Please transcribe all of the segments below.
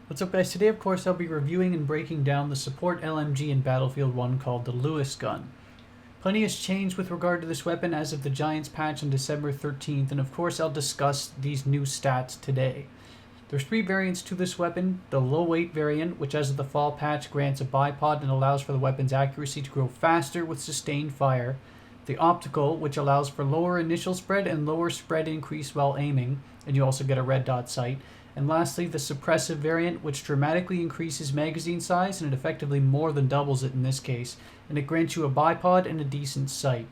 What's up, guys? Today, of course, I'll be reviewing and breaking down the support LMG in Battlefield 1 called the Lewis gun. Plenty has changed with regard to this weapon as of the Giants patch on December 13th, and of course I'll discuss these new stats today. There's three variants to this weapon: the low weight variant, which as of the fall patch grants a bipod and allows for the weapon's accuracy to grow faster with sustained fire; the Optical, which allows for lower initial spread and lower spread increase while aiming, and you also get a red dot sight; and lastly, the Suppressive variant, which dramatically increases magazine size, and it effectively more than doubles it in this case, and it grants you a bipod and a decent sight.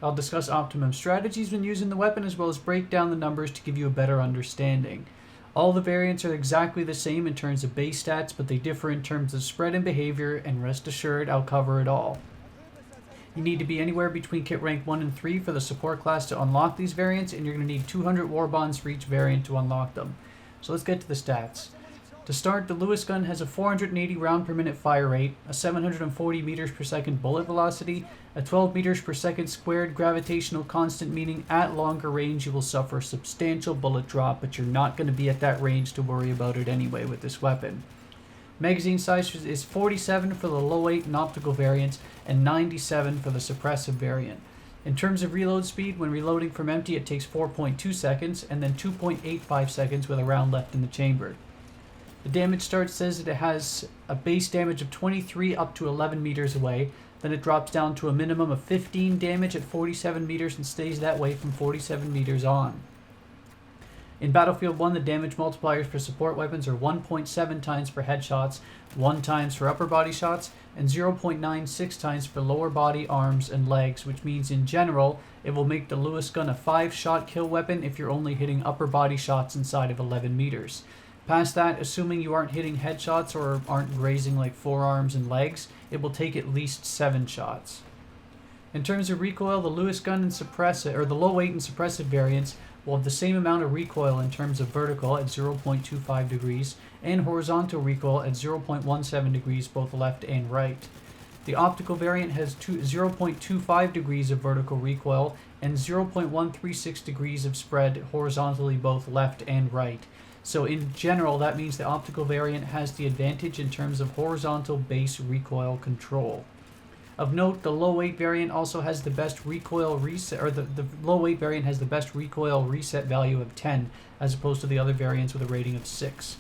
I'll discuss optimum strategies when using the weapon, as well as break down the numbers to give you a better understanding. All the variants are exactly the same in terms of base stats, but they differ in terms of spread and behavior, and rest assured I'll cover it all. You need to be anywhere between kit rank 1 and 3 for the support class to unlock these variants, and you're going to need 200 war bonds for each variant to unlock them. So let's get to the stats. To start, the Lewis gun has a 480 round per minute fire rate, a 740 meters per second bullet velocity, a 12 meters per second squared gravitational constant, meaning at longer range you will suffer substantial bullet drop, but you're not going to be at that range to worry about it anyway with this weapon. Magazine size is 47 for the low weight and optical variants, and 97 for the suppressive variant. In terms of reload speed, when reloading from empty, it takes 4.2 seconds, and then 2.85 seconds with a round left in the chamber. The damage start says that it has a base damage of 23 up to 11 meters away, then it drops down to a minimum of 15 damage at 47 meters and stays that way from 47 meters on. In Battlefield 1, the damage multipliers for support weapons are 1.7 times for headshots, 1 times for upper body shots, and 0.96 times for lower body, arms, and legs, which means in general, it will make the Lewis gun a 5-shot kill weapon if you're only hitting upper body shots inside of 11 meters. Past that, assuming you aren't hitting headshots or aren't grazing like forearms and legs, it will take at least 7 shots. In terms of recoil, the Lewis gun and the low weight and suppressive variants will have the same amount of recoil in terms of vertical at 0.25 degrees and horizontal recoil at 0.17 degrees both left and right. The optical variant has 0.25 degrees of vertical recoil and 0.136 degrees of spread horizontally both left and right. So in general, that means the optical variant has the advantage in terms of horizontal base recoil control. Of note, the low weight variant also has the best recoil reset, or the low weight variant has the best recoil reset value of 10, as opposed to the other variants with a rating of 6.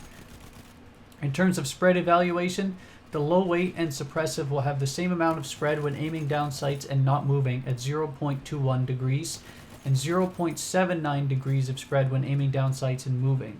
In terms of spread evaluation, the low weight and suppressive will have the same amount of spread when aiming down sights and not moving at 0.21 degrees, and 0.79 degrees of spread when aiming down sights and moving.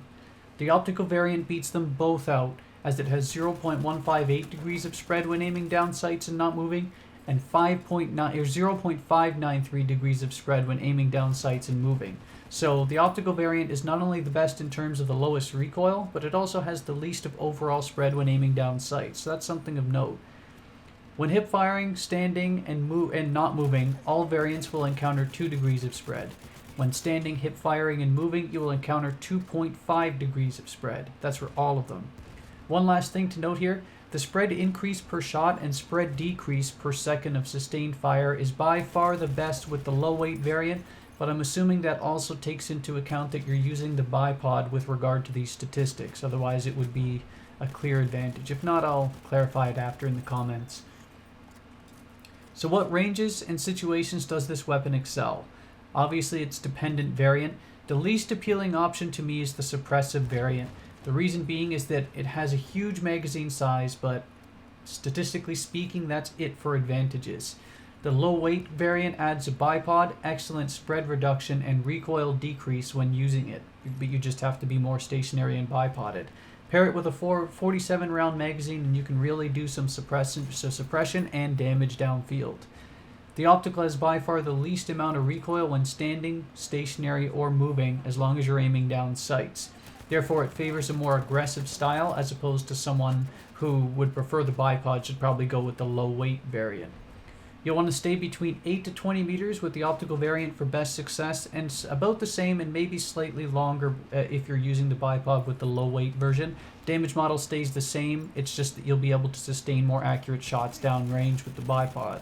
The optical variant beats them both out, as it has 0.158 degrees of spread when aiming down sights and not moving, and 0.593 degrees of spread when aiming down sights and moving. So the optical variant is not only the best in terms of the lowest recoil, but it also has the least of overall spread when aiming down sights. So that's something of note. When hip firing, standing, and not moving, all variants will encounter 2 degrees of spread. When standing, hip firing, and moving, you will encounter 2.5 degrees of spread. That's for all of them. One last thing to note here, the spread increase per shot and spread decrease per second of sustained fire is by far the best with the low weight variant, but I'm assuming that also takes into account that you're using the bipod with regard to these statistics, otherwise it would be a clear advantage. If not, I'll clarify it after in the comments. So what ranges and situations does this weapon excel? Obviously it's dependent variant. The least appealing option to me is the suppressive variant. The reason being is that it has a huge magazine size, but statistically speaking, that's it for advantages. The low weight variant adds a bipod, excellent spread reduction, and recoil decrease when using it, but you just have to be more stationary and bipoded. Pair it with a 47 round magazine and you can really do some suppression and damage downfield. The optical has by far the least amount of recoil when standing, stationary, or moving, as long as you're aiming down sights. Therefore, it favors a more aggressive style, as opposed to someone who would prefer the bipod should probably go with the low weight variant. You'll want to stay between 8 to 20 meters with the optical variant for best success, and about the same and maybe slightly longer if you're using the bipod with the low weight version. Damage model stays the same, it's just that you'll be able to sustain more accurate shots downrange with the bipod.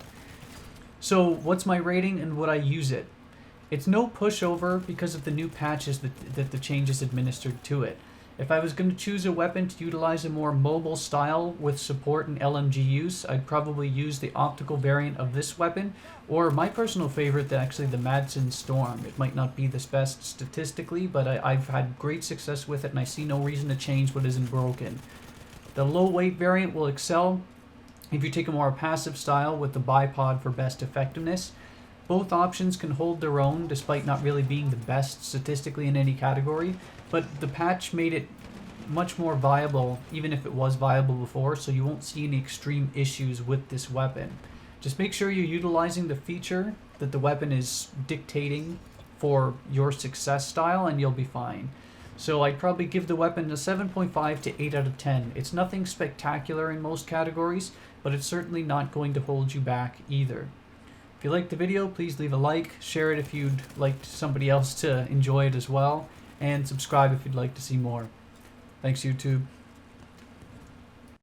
So what's my rating and would I use it? It's no pushover because of the new patches that the changes administered to it. If I was going to choose a weapon to utilize a more mobile style with support and LMG use, I'd probably use the optical variant of this weapon, or my personal favorite, actually the Madsen Storm. It might not be the best statistically, but I've had great success with it, and I see no reason to change what isn't broken. The low weight variant will excel if you take a more passive style with the bipod for best effectiveness. Both options can hold their own despite not really being the best statistically in any category, but the patch made it much more viable, even if it was viable before, so you won't see any extreme issues with this weapon. Just make sure you're utilizing the feature that the weapon is dictating for your success style and you'll be fine. So I'd probably give the weapon a 7.5 to 8 out of 10. It's nothing spectacular in most categories, but it's certainly not going to hold you back either. If you liked the video, please leave a like, share it if you'd like somebody else to enjoy it as well, and subscribe if you'd like to see more. Thanks, YouTube.